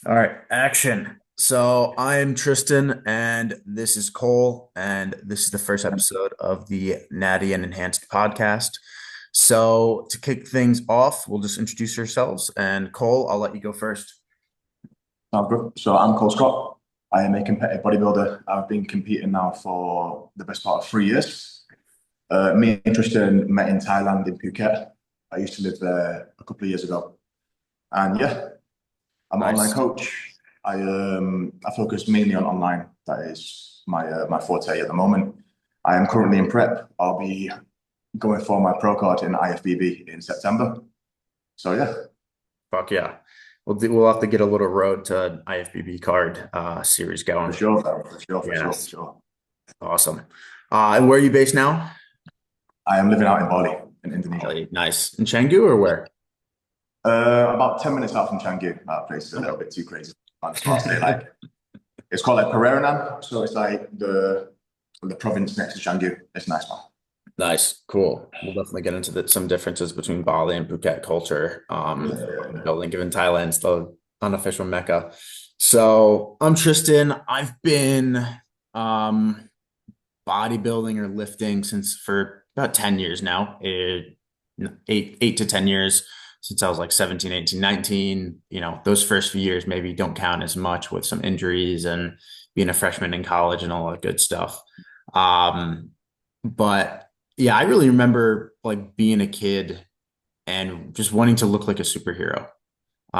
All right, action. So I'm Tristan, and this is Cole, and this is the first episode of the Natty and Enhanced podcast. So to kick things off, we'll just introduce ourselves. And Cole, I'll let you go first. Sounds good. So I'm Cole Scott. I am a competitive bodybuilder. I've been competing now for the best part of 3 years. Me and Tristan met in Thailand in Phuket. I used to live there a couple of years ago. And yeah, I'm an online Nice. coach. I focus mainly on online. That is my forte at the moment. I am currently in prep. I'll be going for my pro card in IFBB in September. So yeah, Fuck yeah. We'll have to get a little road to IFBB card series for going. sure, bro. For sure, for sure, for Yes. sure. Awesome. And where are you based now? I am living out in Bali in Indonesia. Bali. Nice. In Canggu or where? About 10 minutes out from Changi. That place is a little Okay. bit too crazy. So I'll say like it's called like Pereiranan. So it's like the province next to Changi. It's nice, man. Nice, cool. We'll definitely get into some differences between Bali and Phuket culture. Yeah, yeah, yeah. Building, given Thailand's the unofficial Mecca. So I'm Tristan. I've been um, bodybuilding or lifting since for about 10 years now. Eight to 10 years since I was like 17, 18, 19. Those first few years maybe don't count as much with some injuries and being a freshman in college and all that good stuff. Um, but yeah, I really remember like being a kid and just wanting to look like a superhero. Yeah,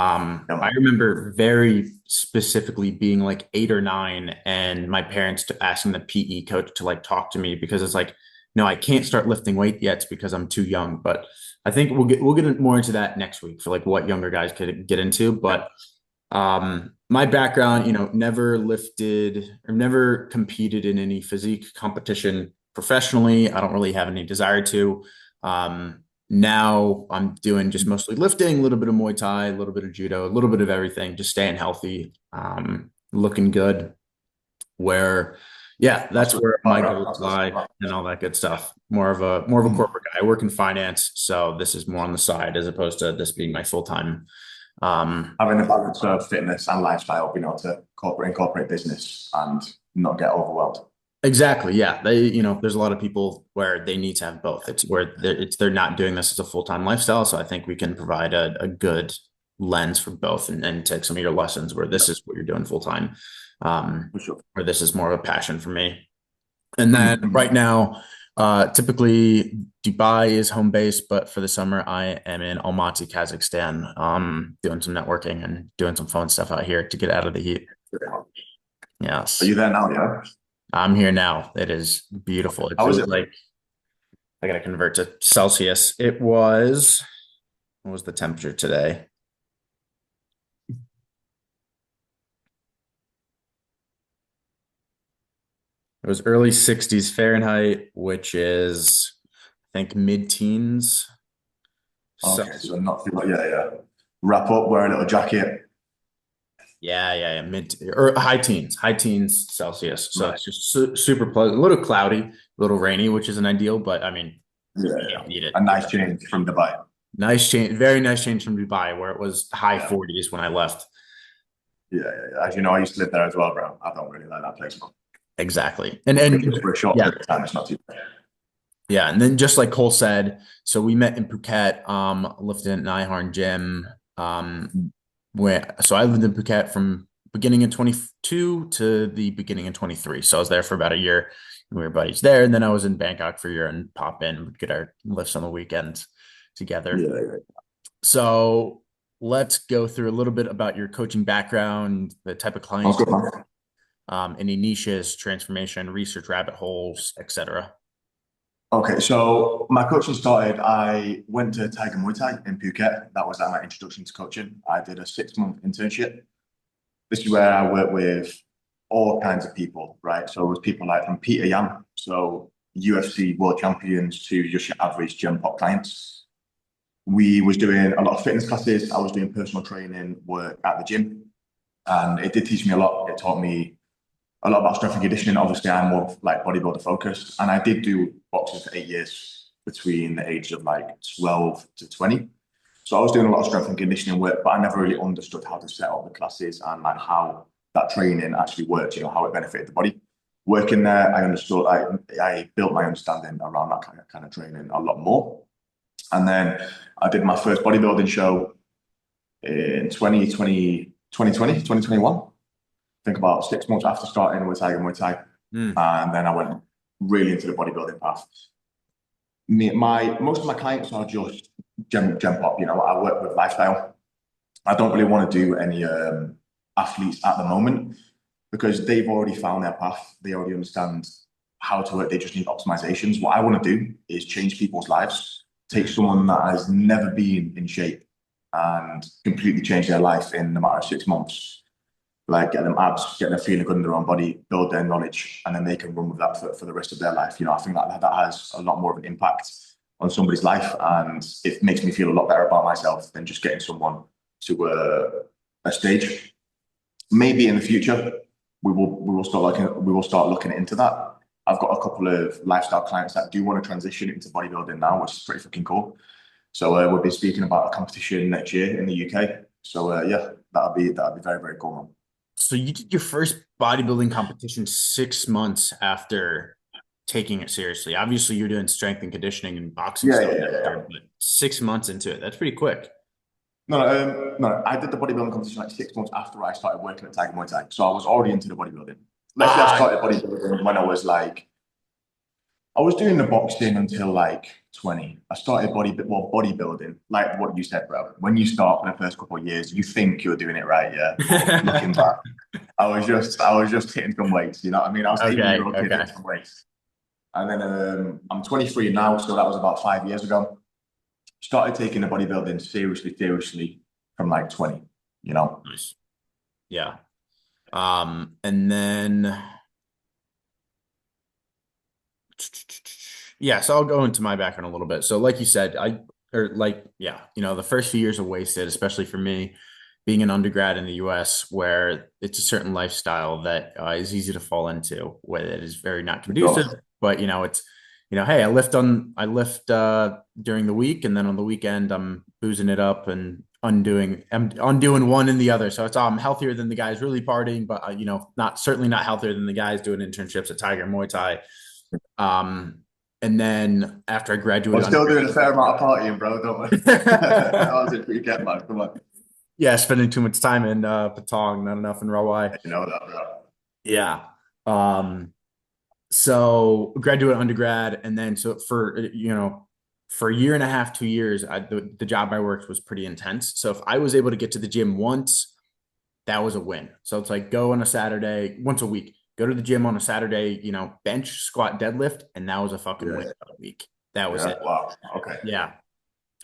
I man. remember very specifically being like 8 or 9, and my parents asking the PE coach to like talk to me because it's like, no, I can't start lifting weight yet because I'm too young. But I think we'll get more into that next week for like what younger guys could get into. Yeah, But my background, never lifted or never competed in any physique competition professionally. I don't really have any desire to. Now I'm doing just mostly lifting, a little bit of Muay Thai, a little bit of judo, a little bit of everything, just staying healthy, looking good. Where, yeah, that's that's the where part, my right? goals That's the lie part. and all that good stuff. More of a Mm. corporate guy. I work in finance, so this is more on the side as opposed to this being my full time. Um, Having a balance of fitness and lifestyle, being able to incorporate business and not get overwhelmed. Exactly. Yeah. There's a lot of people where they need to have both. It's where they're not doing this as a full-time lifestyle. So I think we can provide a good lens for both and take some of your lessons where this is what you're doing full-time, For sure. where this is more of a passion for me. And then Mm-hmm. right now, typically Dubai is home base, but for the summer I am in Almaty, Kazakhstan, doing some networking and doing some fun stuff out here to get out of the heat. Are Yes. you there now? Yeah. I'm here now. It is beautiful. It How is feels it? like I gotta convert to Celsius. What was the temperature today? It was early 60s Fahrenheit, which is, I think, mid-teens Okay, Celsius. so not feel like yeah, yeah. Wrap up, wear a little jacket. Yeah, yeah, yeah, mid or high teens Celsius. So it's Nice. just super pleasant, a little cloudy, a little rainy, which isn't ideal, but I mean, Yeah, you yeah. don't need it. A nice change from Dubai. Nice change, very nice change from Dubai, where it was high Yeah. 40s when I left. Yeah, yeah, yeah. As you know, I used to live there as well, bro. I don't really like that place, but Exactly. for a short Yeah, period of time, it's not too bad. yeah, and then just like Cole said, so we met in Phuket, lifted at Nihon Gym. So I lived in Phuket from beginning in 22 to the beginning in 23. So I was there for about a year. And we were buddies there, and then I was in Bangkok for a year and pop in, would get our lifts on the weekends together. Yeah, yeah. So let's go through a little bit about your coaching background, the type of Sounds clients, good, man. any niches, transformation, research rabbit holes, etc. Okay, so my coaching started. I went to Tiger Muay Thai in Phuket. That was like my introduction to coaching. I did a 6 month internship. This is where I worked with all kinds of people, right? So it was people like from Peter Yan, so UFC world champions to just your average gym pop clients. We was doing a lot of fitness classes. I was doing personal training work at the gym, and it did teach me a lot. It taught me a lot about strength and conditioning. Obviously, I'm more like bodybuilder focused, and I did do boxing for 8 years between the age of like 12 to 20. So I was doing a lot of strength and conditioning work, but I never really understood how to set up the classes and like how that training actually worked, how it benefited the body. Working there, I understood, I built my understanding around that kind of training a lot more. And then I did my first bodybuilding show in 2021. I think about 6 months after starting with Tiger Muay Thai. Mm. And then I went really into the bodybuilding path. Most of my clients are just gem pop. I work with lifestyle. I don't really want to do any athletes at the moment because they've already found their path. They already understand how to work. They just need optimizations. What I want to do is change people's lives, take Mm. someone that has never been in shape and completely change their life in a matter of 6 months. Like get them abs, get them feeling good in their own body, build their knowledge, and then they can run with that for the rest of their life. I think that has a lot more of an impact on somebody's life, and it makes me feel a lot better about myself than just getting someone to a stage. Maybe in the future we will start looking into that. I've got a couple of lifestyle clients that do want to transition into bodybuilding now, which is pretty fucking cool. So we'll be speaking about a competition next year in the UK. So yeah, that'll be very very cool, man. So you did your first bodybuilding competition 6 months after taking it seriously. Obviously, you're doing strength and conditioning and boxing Yeah, stuff yeah, yeah, after, yeah. but 6 months into it, that's pretty quick. No, no, no. I did the bodybuilding competition like 6 months after I started working at Tiger Muay Thai. So I was already into the bodybuilding. Let's say I Ah, started bodybuilding when I was doing the boxing until like 20. I started bodybuilding, like what you said, bro. When you start for the first couple of years, you think you're doing it right, yeah. But looking back, I was just hitting some weights, you know what I mean? I was an 18 year okay, old kid okay. hitting some weights. And then I'm 23 now, so that was about 5 years ago. Started taking the bodybuilding seriously from like 20, you know? Nice. Yeah. And then yeah, so I'll go into my background a little bit. So like you said, yeah, the first few years are wasted, especially for me being an undergrad in the US where it's a certain lifestyle that is easy to fall into, where it is very not For conducive, sure. but it's hey, I lift during the week and then on the weekend I'm boozing it up and I'm undoing one and the other. So I'm healthier than the guys really partying, but not certainly not healthier than the guys doing internships at Tiger Muay Thai. And then after I We're graduated still doing a fair amount of partying, bro, don't we? undergrad, How was it for you get, man? Come on. yeah, spending too much time in Patong, not enough in Rawai. You know that, bro. Yeah. Um, so graduate undergrad, and then so for a year and a half, 2 years, the job I worked was pretty intense. So if I was able to get to the gym once, that was a win. So it's like go on a Saturday, once a week, go to the gym on a Saturday, bench, squat, deadlift, and that was a fucking win Yeah, for the week. That was yeah. it. Wow. Okay. Yeah.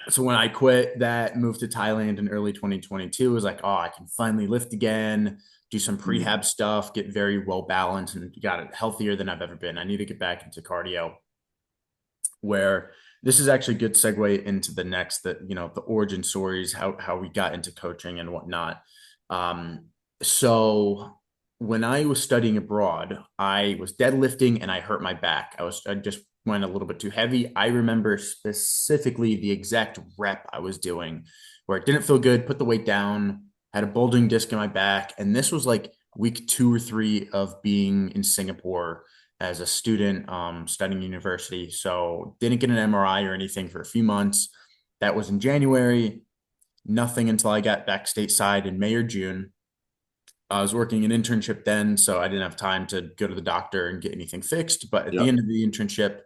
So when I quit that, moved to Thailand in early 2022, it was like, oh, I can finally lift again, do some Mhm. prehab stuff, get very well balanced, and got it healthier than I've ever been. I need to get back into cardio. Where this is actually a good segue into the next, that the origin stories, how we got into coaching and whatnot. So when I was studying abroad, I was deadlifting and I hurt my back. I just went a little bit too heavy. I remember specifically the exact rep I was doing where it didn't feel good, put the weight down, had a bulging disc in my back. And this was like week 2 or 3 of being in Singapore as a student studying university. So didn't get an MRI or anything for a few months. That was in January. Nothing until I got back stateside in May or June. I was working an internship then, so I didn't have time to go to the doctor and get anything fixed. But at the Yeah. end of the internship,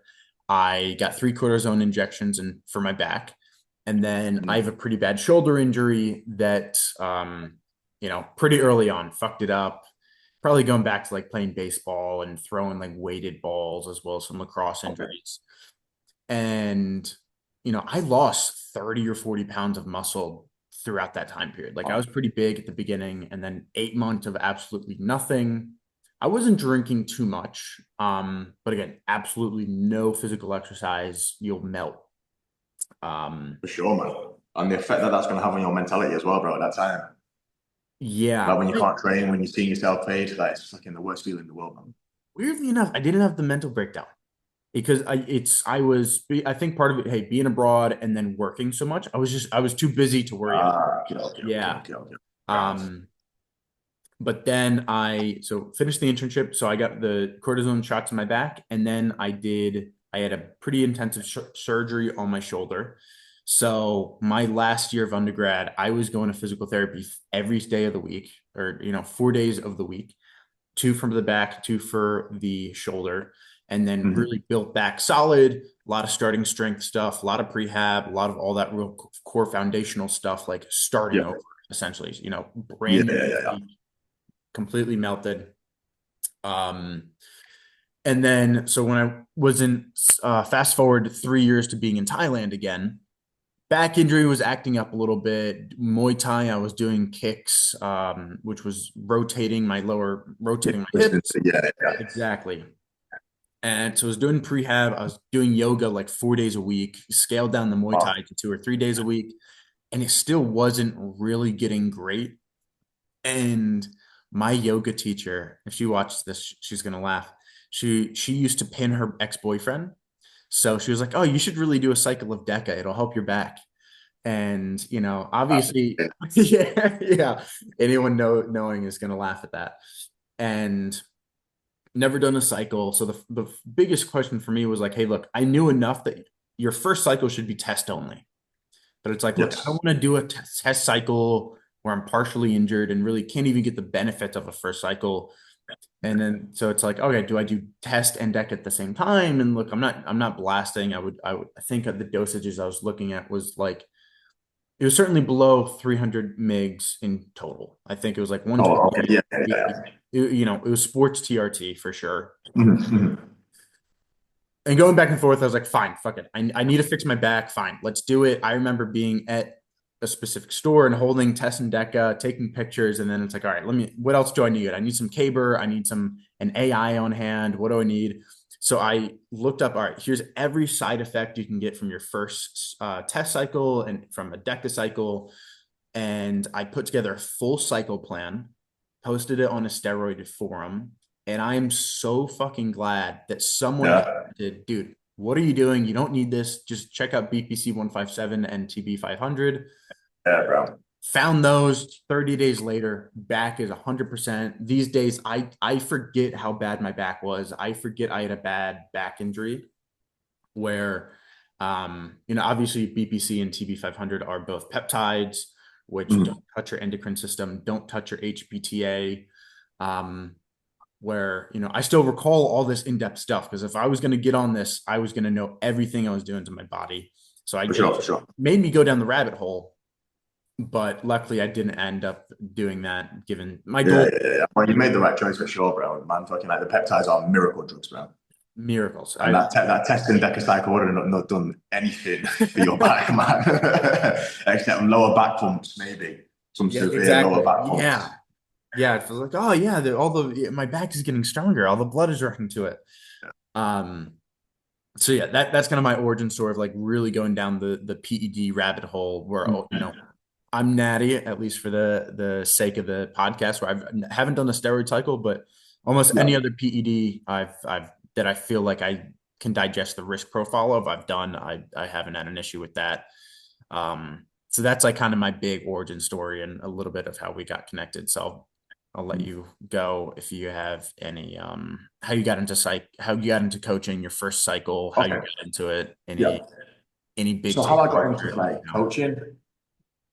I got 3 cortisone injections and for my back. And then I Mhm. have a pretty bad shoulder injury that, pretty early on fucked it up. Probably going back to like playing baseball and throwing like weighted balls as well as some lacrosse Okay. injuries. And, I lost 30 or 40 pounds of muscle throughout that time period. Like I Wow. was pretty big at the beginning and then 8 months of absolutely nothing. I wasn't drinking too much. But again, absolutely no physical exercise. You'll melt. Um, For sure, man. And the effect that that's going to have on your mentality as well, bro, at that time. Like yeah. when you can't train, when you're seeing yourself fade, like it's fucking the worst feeling in the world, man. Weirdly enough, I didn't have the mental breakdown. because I think part of it, hey, being abroad and then working so much, I was too busy to worry about. Okay, okay, okay, Yeah. okay, okay. Fair enough. Um, but then so finished the internship. So I got the cortisone shots in my back, and then I had a pretty intensive surgery on my shoulder. So my last year of undergrad, I was going to physical therapy every day of the week, or 4 days of the week, two from the back, two for the shoulder, and then Mhm. really built back solid. A lot of starting strength stuff, a lot of prehab, a lot of all that real core foundational stuff, like starting Yeah, over essentially, yeah, brand new yeah, yeah, yeah. physique, completely melted. Um, and then, so when I was in, fast forward 3 years to being in Thailand again, back injury was acting up a little bit. Muay Thai, I was doing kicks, which was Yeah, rotating my listening hips. to, yeah, yeah. Exactly. And so I was doing prehab. I was doing yoga like 4 days a week, scaled down the Muay Oh, Thai to 2 or 3 days a week, and it still wasn't really getting great. And my yoga teacher, if she watches this, she's gonna laugh. She used to pin her ex-boyfriend. So she was like, "Oh, you should really do a cycle of DECA. It'll help your back." And obviously, yeah, yeah. Anyone knowing is gonna laugh at that. And never done a cycle. So the biggest question for me was like, "Hey, look, I knew enough that your first cycle should be test only." But it's like, look, I don't yes. want to do a test cycle where I'm partially injured and really can't even get the benefits of a first cycle. And then so it's like, okay, do I do test and deck at the same time? And look, I'm not blasting. I think the dosages I was looking at was like it was certainly below 300 mgs in total. I think it was like Oh, okay, 120. yeah, yeah, yeah. It was sports TRT for sure. Mhm, mhm. And going back and forth, I was like, fine, fuck it. I need to fix my back. Fine, let's do it. I remember being at a specific store and holding Tess and Deca, taking pictures, and then it's like, all right, what else do I need? I need some caber. I need an AI on hand. What do I need? So I looked up, all right, here's every side effect you can get from your first test cycle and from a DECA cycle. And I put together a full cycle plan, posted it on a steroid forum, and I am so fucking glad that someone Yeah, commented, dude, what are you doing? You don't need this. Just check out BPC 157 and TB 500. yeah, bro. Found those 30 days later, back is 100%. These days, I forget how bad my back was. I forget I had a bad back injury where, obviously BPC and TB 500 are both peptides, which don't Mhm. touch your endocrine system, don't touch your HPTA. Um, where I still recall all this in-depth stuff because if I was going to get on this, I was going to know everything I was doing to my body. So For it sure, for sure. made me go down the rabbit hole, but luckily I didn't end up doing that. Given my Yeah, goal, yeah, yeah. Well, you made the right choice for sure, bro. Man, fucking like the peptides are miracle drugs, bro. miracles. And that testing decacycle would have not done anything for your back, man. Except lower back pumps, maybe some Yeah, severe lower exactly. back Yeah, pumps. yeah. It feels like, oh yeah, my back is getting stronger. All the blood is running to it. Um, so yeah, that's kind of my origin story of like really going down the PED rabbit hole where I'm natty, at least for the sake of the podcast, where I haven't done the steroid cycle, but almost Yeah, any other PED I've that I feel like I can digest the risk profile of, I've done. I haven't had an issue with that. So that's like kind of my big origin story and a little bit of how we got connected. So I'll let you go if you have any how you got into how you got into coaching, your first cycle, how you okay. got into it, Yeah. any big So how I got takeaways into or, like coaching,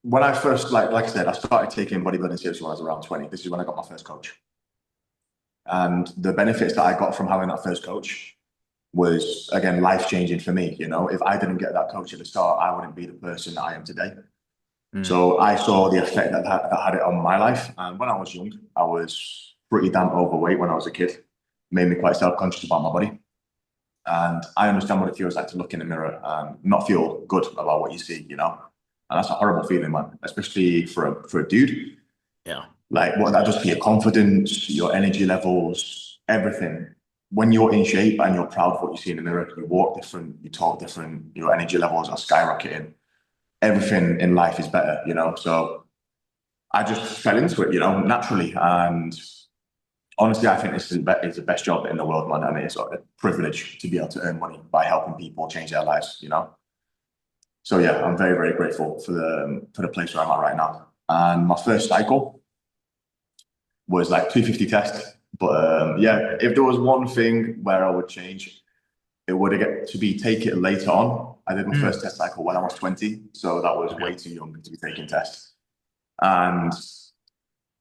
when I first like I said, I started taking bodybuilding seriously when I was around 20. This is when I got my first coach. And the benefits that I got from having that first coach was again life changing for me. You know, if I didn't get that coach at the start, I wouldn't be the person that I am today. Mm, So I saw the effect that had it on my life. And when I was young, I was pretty damn overweight when I was a kid. Made me quite self-conscious about my body. And I understand what it feels like to look in the mirror and not feel good about what you see, you know? And that's a horrible feeling, man, especially for a dude. yeah. Like what that does for your confidence, your energy levels, everything. When you're in shape and you're proud of what you see in the mirror, you walk different, you talk different, your energy levels are skyrocketing. Everything in life is better, you know? So I just fell into it, you know, naturally. And Honestly, I think this is the best job in the world, man, and it's a privilege to be able to earn money by helping people change their lives, you know? So yeah, I'm very, very grateful for the place where I'm at right now. And my first cycle was like 250 test. But yeah, if there was one thing where I would change, it would get to be take it later on. I did my first Mm, test cycle when I was 20, so that was okay. way too young to be taking tests. And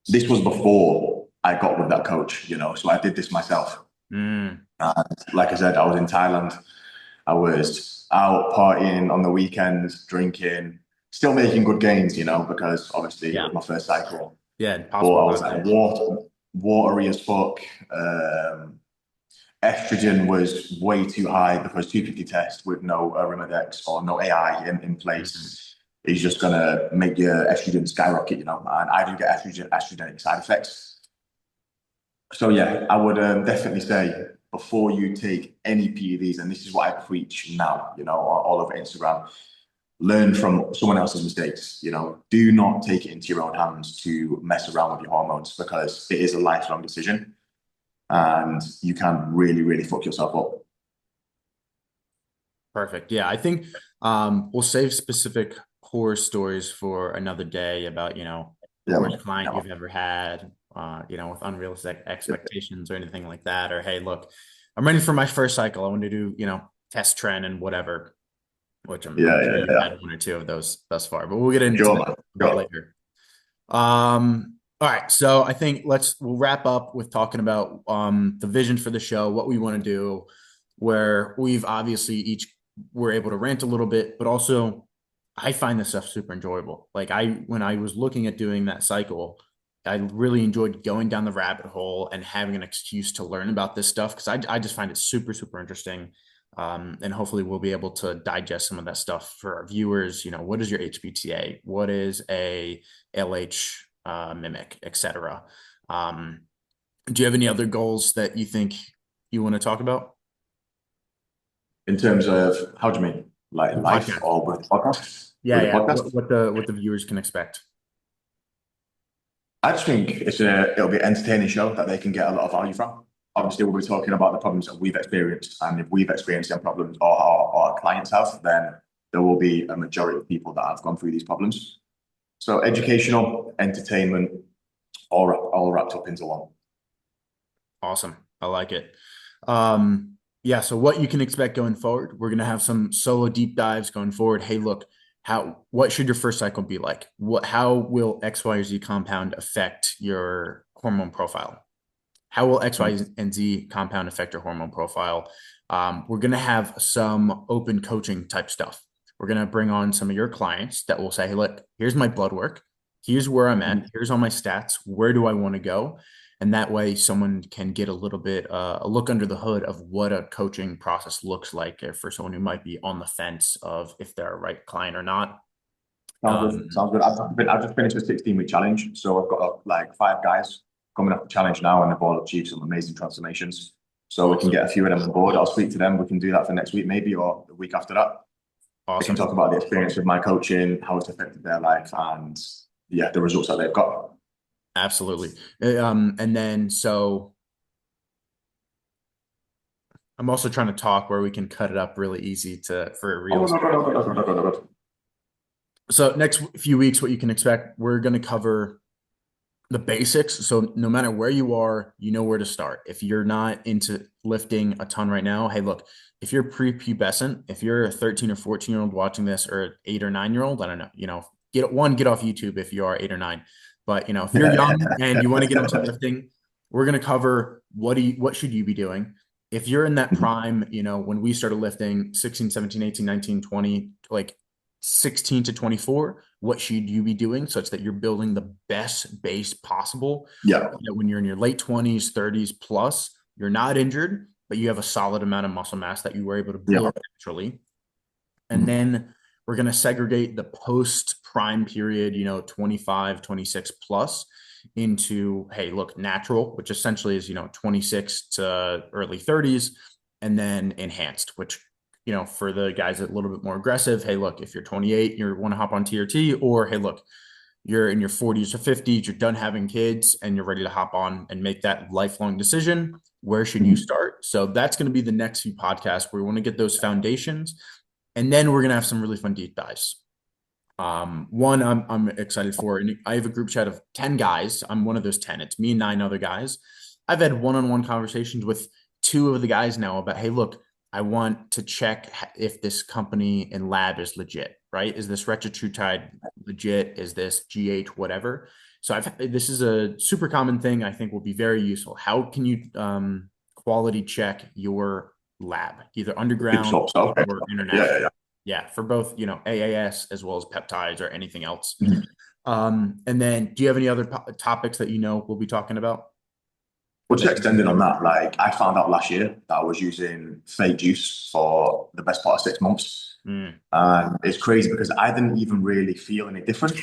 this was before I got with that coach, you know, so I did this myself. Mm, And like I said, I was in Thailand. I was out partying on the weekends, drinking, still making good gains, you know, because obviously it yeah. was my first cycle. Yeah. But Impossible I was not like to. watery as fuck. Estrogen was way too high because 250 test with no Arimidex or no AI in Mhm. place is just gonna make your estrogen skyrocket, you know. And I do get estrogenic side effects. So yeah, I would definitely say before you take any PEDs, and this is what I preach now, you know, all over Instagram, learn from someone else's mistakes. You know, do not take it into your own hands to mess around with your hormones because it is a lifelong decision, and you can really, really fuck yourself up. Perfect. Yeah. I think we'll save specific horror stories for another day about, the Yeah, worst man. client Yeah, man. you've ever had, with unrealistic expectations or anything like that. Or, hey, look, I'm ready for my first cycle. I want to do, test trend and whatever, which I'm Yeah, sure yeah, you've yeah. had one or two of those thus far, but we'll get into Sure, that man. a bit Sure. later. All right, so I think we'll wrap up with talking about the vision for the show, what we want to do, where we've obviously each were able to rant a little bit, but also I find this stuff super enjoyable. Like when I was looking at doing that cycle, I really enjoyed going down the rabbit hole and having an excuse to learn about this stuff because I just find it super, super interesting. And hopefully we'll be able to digest some of that stuff for our viewers. What is your HPTA? What is a LH mimic, etc. Um, do you have any other goals that you think you want to talk about? In terms of how do you mean, like The life podcast. or with the podcast? Yeah, With the yeah. podcast? What the viewers can expect. I just think it'll be an entertaining show that they can get a lot of value from. Obviously, we'll be talking about the problems that we've experienced, and if we've experienced them problems or our clients have, then there will be a majority of people that have gone through these problems. So educational, entertainment, all wrapped up into one. Awesome. I like it. Yeah, so what you can expect going forward, we're gonna have some solo deep dives going forward. Hey, look, what should your first cycle be like? How will X, Y, or Z compound affect your hormone profile? How will X, Y, and Z compound affect your hormone profile? We're going to have some open coaching type stuff. We're going to bring on some of your clients that will say, hey, look, here's my blood work. Here's where I'm at. Here's all my stats. Where do I want to go? And that way, someone can get a little bit a look under the hood of what a coaching process looks like for someone who might be on the fence of if they're a right client or not. Sounds good. Um, Sounds good. I've just finished a 16-week challenge, so I've got like 5 guys coming off the challenge now, and they've all achieved some amazing transformations. So we can awesome. get a few of them on board. I'll speak to them. We can do that for next week, maybe, or the week after that. We can Awesome. talk about the experience of my coaching, how it's affected their life, and yeah, the results that they've got. Absolutely. And then so I'm also trying to talk where we can cut it up really easy for Oh, reels. no, no, no, no, no, no, no, no, no. So next few weeks, what you can expect, we're going to cover the basics. So no matter where you are, you know where to start. If you're not into lifting a ton right now, hey, look, if you're prepubescent, if you're a 13 or 14-year-old watching this or 8 or 9-year-old, I don't know, get off YouTube if you are 8 or 9. But if you're young and you want to get into lifting, we're going to cover what should you be doing? If you're in that prime, when we started lifting 16, 17, 18, 19, 20, like 16 to 24, what should you be doing such that you're building the best base possible? Yeah. When you're in your late 20s, 30s plus, you're not injured, but you have a solid amount of muscle mass that you were able to Yeah. build naturally. And then we're going to segregate the post prime period, 25, 26 plus into, hey, look, natural, which essentially is, 26 to early 30s, and then enhanced, which, for the guys that are a little bit more aggressive, hey, look, if you're 28, you want to hop on TRT, or hey, look, you're in your 40s or 50s, you're done having kids, and you're ready to hop on and make that lifelong decision. Where should you Mhm. start? So that's going to be the next few podcasts where we want to get those foundations. And then we're going to have some really fun deep dives. One I'm excited for, and I have a group chat of 10 guys. I'm one of those 10. It's me and 9 other guys. I've had one-on-one conversations with two of the guys now about, hey, look, I want to check if this company and lab is legit, right? Is this retatrutide legit? Is this GH, whatever? So this is a super common thing I think will be very useful. How can you quality check your lab, either Super underground soft. Okay. or Yeah, international? yeah, Yeah, for both, AAS as well as peptides or anything else. yeah. And then do you have any other topics that we'll be talking about? Well, just extending on that, like I found out last year that I was using fake juice for the best part of 6 months. Mm, And it's crazy because I didn't even really feel any different.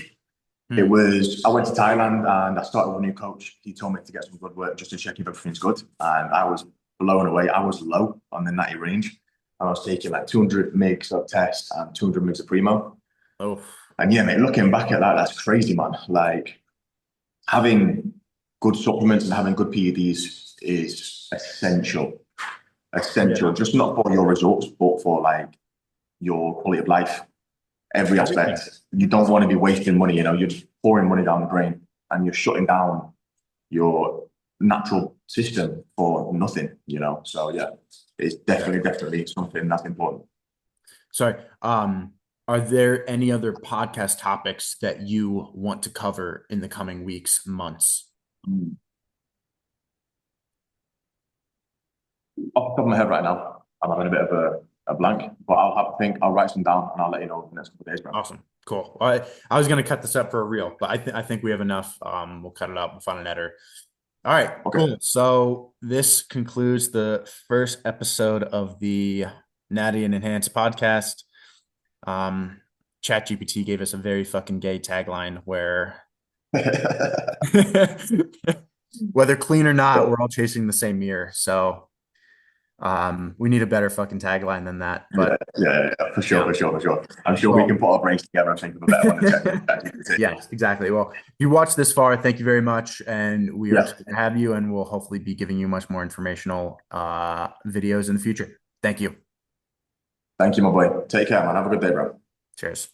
It mm. was, I went to Thailand and I started with a new coach. He told me to get some blood work just to check if everything's good. And I was blown away. I was low on the natty range. And I was taking like 200 mgs of test and 200 mgs of primo. Oh, And yeah, mate, looking back at that, that's crazy, man. Like having good supplements and having good PEDs is essential. Essential, yeah, just not for your results, but for like your quality of life, every everything. aspect. You don't want to be wasting money, you're just pouring money down the drain and you're shutting down your natural system for nothing. So yeah, it's Yeah. definitely something that's important. Sorry. Are there any other podcast topics that you want to cover in the coming weeks, months? Mm. Off the top of my head right now, I'm having a bit of a blank, but I'll have to think, I'll write some down and I'll let you know in the next couple of days, bro. Awesome. Cool. I was going to cut this up for a reel, but I think we have enough. We'll cut it up. We'll find an editor. All right, Okay. cool. So this concludes the first episode of the Natty and Enhanced podcast. Um, ChatGPT gave us a very fucking gay tagline where whether clean or not, we're all chasing the same mirror. So we need a better fucking tagline than that. Yeah, But yeah, for sure, yeah, for sure, for sure. I'm sure we can well, put our brains together and think of a better one than ChatGPT. yes, exactly. Well, if you watched this far, thank you very much. And we are Yeah, excited to have you, and we'll hopefully be giving you much more informational videos in the future. Thank you. thank you, my boy. Take care, man. Have a good day, bro. Cheers.